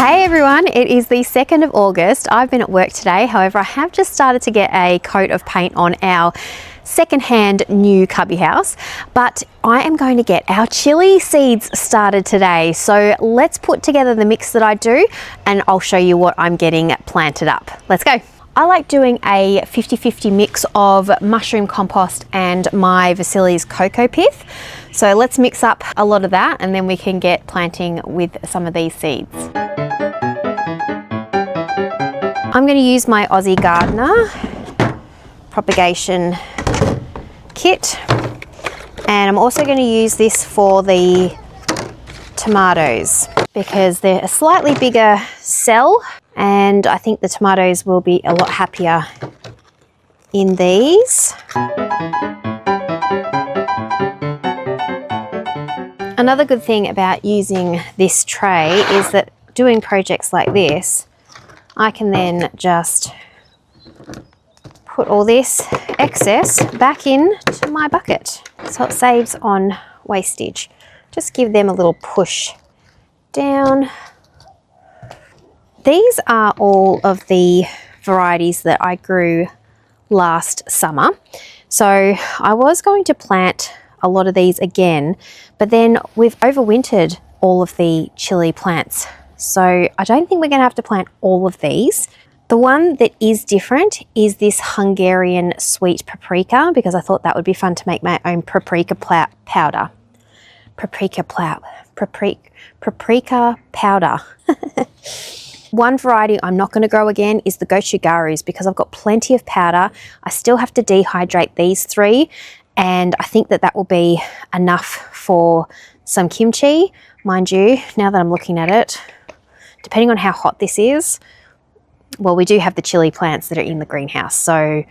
Hey everyone, it is the 2nd of August. I've been at work today, however I have just started to get a coat of paint on our second-hand new cubby house, but I am going to get our chili seeds started today. So let's put together the mix that I do and I'll show you what I'm getting planted up. Let's go. I like doing a 50-50 mix of mushroom compost and my Veggies Coco Pith. So let's mix up a lot of that and then we can get planting with some of these seeds. I'm going to use my Aussie Gardener propagation kit, and I'm also going to use this for the tomatoes because they're a slightly bigger cell and I think the tomatoes will be a lot happier in these. Another good thing about using this tray is that doing projects like this, I can then just put all this excess back into my bucket. So it saves on wastage. Just give them a little push down. These are all of the varieties that I grew last summer. So I was going to plant a lot of these again, but then we've overwintered all of the chili plants. So I don't think we're going to have to plant all of these. The one that is different is this Hungarian sweet paprika, because I thought that would be fun to make my own paprika powder. Paprika powder. One variety I'm not going to grow again is the gochugarus because I've got plenty of powder. I still have to dehydrate these 3, and I think that that will be enough for some kimchi. Mind you, now that I'm looking at it, depending on how hot this is, well, we do have the chili plants that are in the greenhouse, so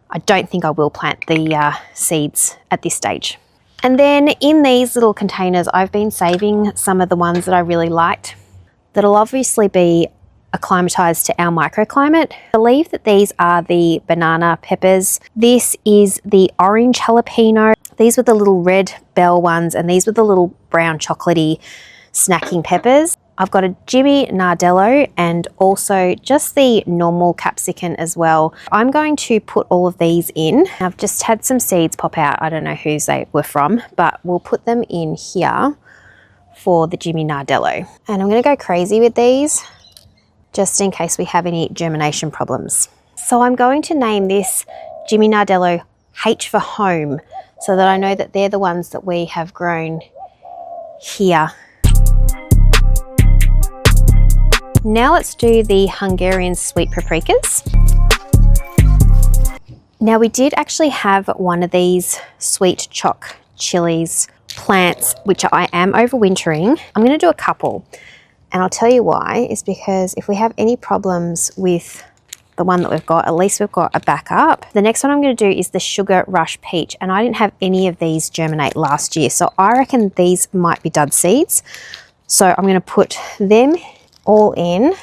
I don't think I will plant the seeds at this stage. And then in these little containers, I've been saving some of the ones that I really liked that'll obviously be acclimatized to our microclimate. I believe that these are the banana peppers. This is the orange jalapeno. These were the little red bell ones, and these were the little brown chocolatey snacking peppers. I've got a Jimmy Nardello and also just the normal capsicum as well. I'm going to put all of these in. I've just had some seeds pop out. I don't know whose they were from, but we'll put them in here for the Jimmy Nardello. And I'm going to go crazy with these just in case we have any germination problems. So I'm going to name this Jimmy Nardello H for home so that I know that they're the ones that we have grown here. Now let's do the Hungarian sweet paprikas. Now we did actually have one of these sweet choc chilies plants, which I am overwintering. I'm going to do a couple, and I'll tell you why. Is because if we have any problems with the one that we've got, at least we've got a backup. The next one I'm going to do is the Sugar Rush Peach, and I didn't have any of these germinate last year, so I reckon these might be dud seeds. So I'm going to put them all in,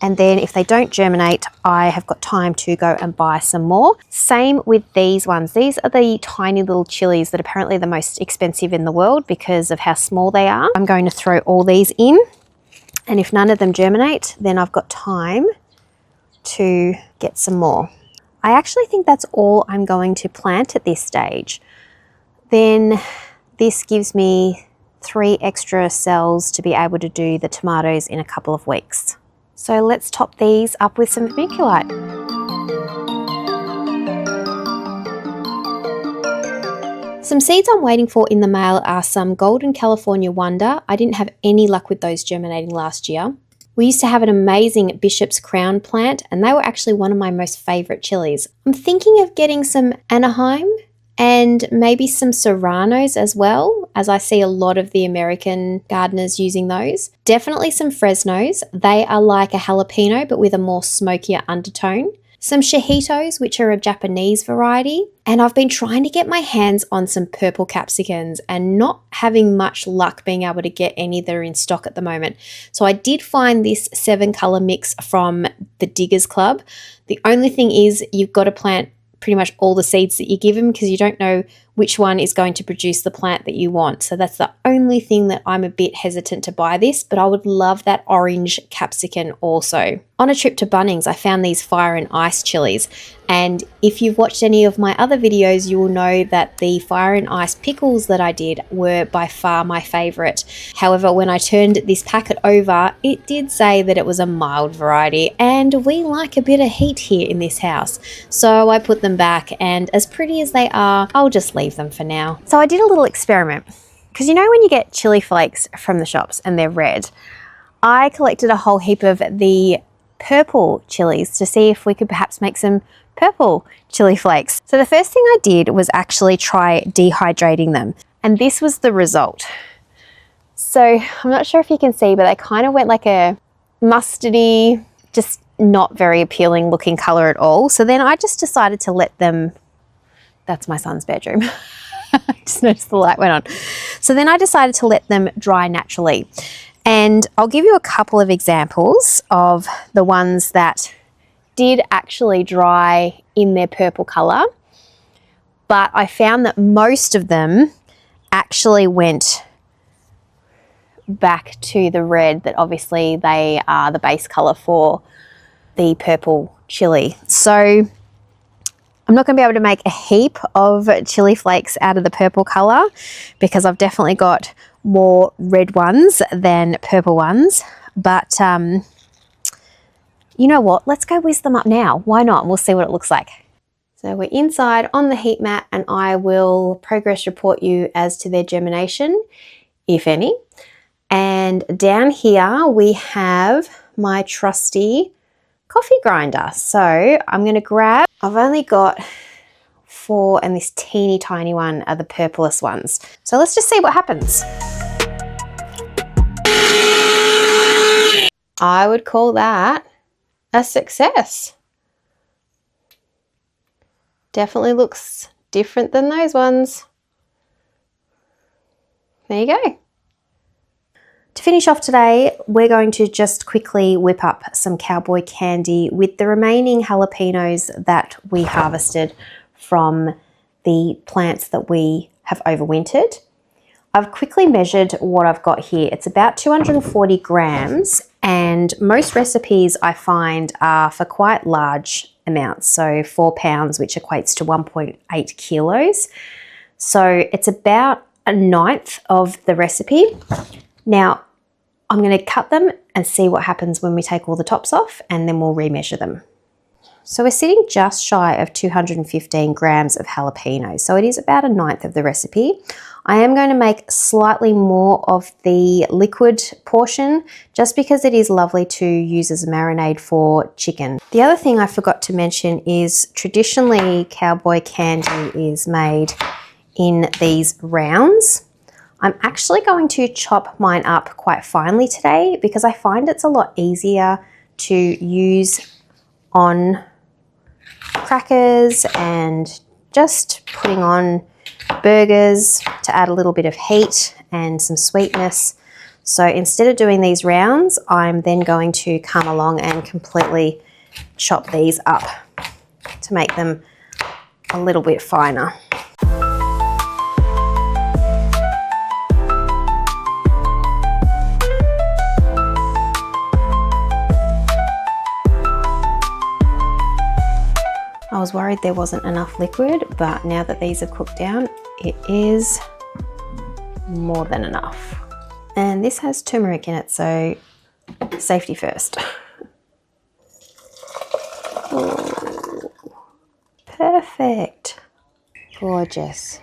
and then if they don't germinate, I have got time to go and buy some more. Same with these ones. These are the tiny little chilies that are apparently the most expensive in the world because of how small they are. I'm going to throw all these in, and if none of them germinate, then I've got time to get some more. I actually think that's all I'm going to plant at this stage. Then this gives me 3 extra cells to be able to do the tomatoes in a couple of weeks. So let's top these up with some vermiculite. Some seeds I'm waiting for in the mail are some Golden California Wonder. I didn't have any luck with those germinating last year. We used to have an amazing Bishop's Crown plant, and they were actually one of my most favourite chilies. I'm thinking of getting some Anaheim and maybe some Serranos as well, as I see a lot of the American gardeners using those. Definitely some Fresnos. They are like a jalapeno but with a more smokier undertone. Some Shahitos, which are a Japanese variety. And I've been trying to get my hands on some purple capsicums and not having much luck being able to get any that are in stock at the moment. So I did find this 7-colour mix from the Diggers Club. The only thing is you've got to plant pretty much all the seeds that you give them because you don't know which one is going to produce the plant that you want. So that's the only thing that I'm a bit hesitant to buy this, but I would love that orange capsicum also. On a trip to Bunnings, I found these fire and ice chilies, and if you've watched any of my other videos, you will know that the fire and ice pickles that I did were by far my favourite. However, when I turned this packet over, it did say that it was a mild variety, and we like a bit of heat here in this house. So I put them back, and as pretty as they are, I'll just leave them for now. So I did a little experiment, because you know when you get chili flakes from the shops and they're red, I collected a whole heap of the purple chilies to see if we could perhaps make some purple chili flakes. So the first thing I did was actually try dehydrating them, and this was the result. So I'm not sure if you can see, but they kind of went like a mustardy, just not very appealing looking color at all. So then I just decided to let them, that's my son's bedroom. I just noticed the light went on. So then I decided to let them dry naturally. And I'll give you a couple of examples of the ones that did actually dry in their purple color, but I found that most of them actually went back to the red, that obviously they are the base color for the purple chili. So I'm not going to be able to make a heap of chili flakes out of the purple color, because I've definitely got more red ones than purple ones, but you know what, let's go whiz them up now. Why not? We'll see what it looks like. So we're inside on the heat mat, and I will progress report you as to their germination, if any. And down here we have my trusty coffee grinder. So I'm going to grab, I've only got 4, and this teeny tiny one are the purplest ones. So let's just see what happens. I would call that a success. Definitely looks different than those ones. There you go. To finish off today, we're going to just quickly whip up some Cowboy Candy with the remaining jalapenos that we harvested from the plants that we have overwintered. I've quickly measured what I've got here. It's about 240 grams, and most recipes I find are for quite large amounts, so 4 pounds, which equates to 1.8 kilos. So it's about a 1/9 of the recipe. Now, I'm going to cut them and see what happens when we take all the tops off, and then we'll remeasure them. So we're sitting just shy of 215 grams of jalapenos, so it is about a 1/9 of the recipe. I am going to make slightly more of the liquid portion, just because it is lovely to use as a marinade for chicken. The other thing I forgot to mention is traditionally Cowboy Candy is made in these rounds. I'm actually going to chop mine up quite finely today, because I find it's a lot easier to use on crackers and just putting on burgers to add a little bit of heat and some sweetness. So instead of doing these rounds, I'm then going to come along and completely chop these up to make them a little bit finer. I was worried there wasn't enough liquid, but now that these have cooked down, it is more than enough. And this has turmeric in it, so safety first. Ooh, perfect. Gorgeous.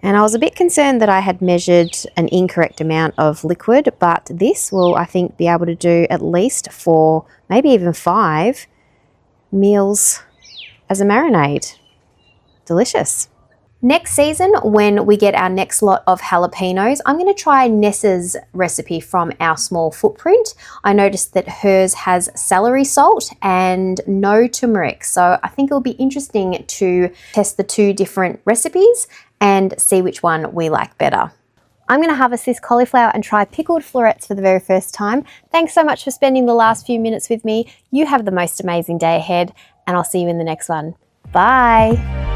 And I was a bit concerned that I had measured an incorrect amount of liquid, but this will, I think, be able to do at least 4, maybe even 5 meals as a marinade. Delicious. Next season, when we get our next lot of jalapenos, I'm going to try Nysa's recipe from our small footprint. I noticed that hers has celery salt and no turmeric, so I think it'll be interesting to test the 2 different recipes and see which one we like better. I'm going to harvest this cauliflower and try pickled florets for the very first time. Thanks so much for spending the last few minutes with me. You have the most amazing day ahead, and I'll see you in the next one. Bye.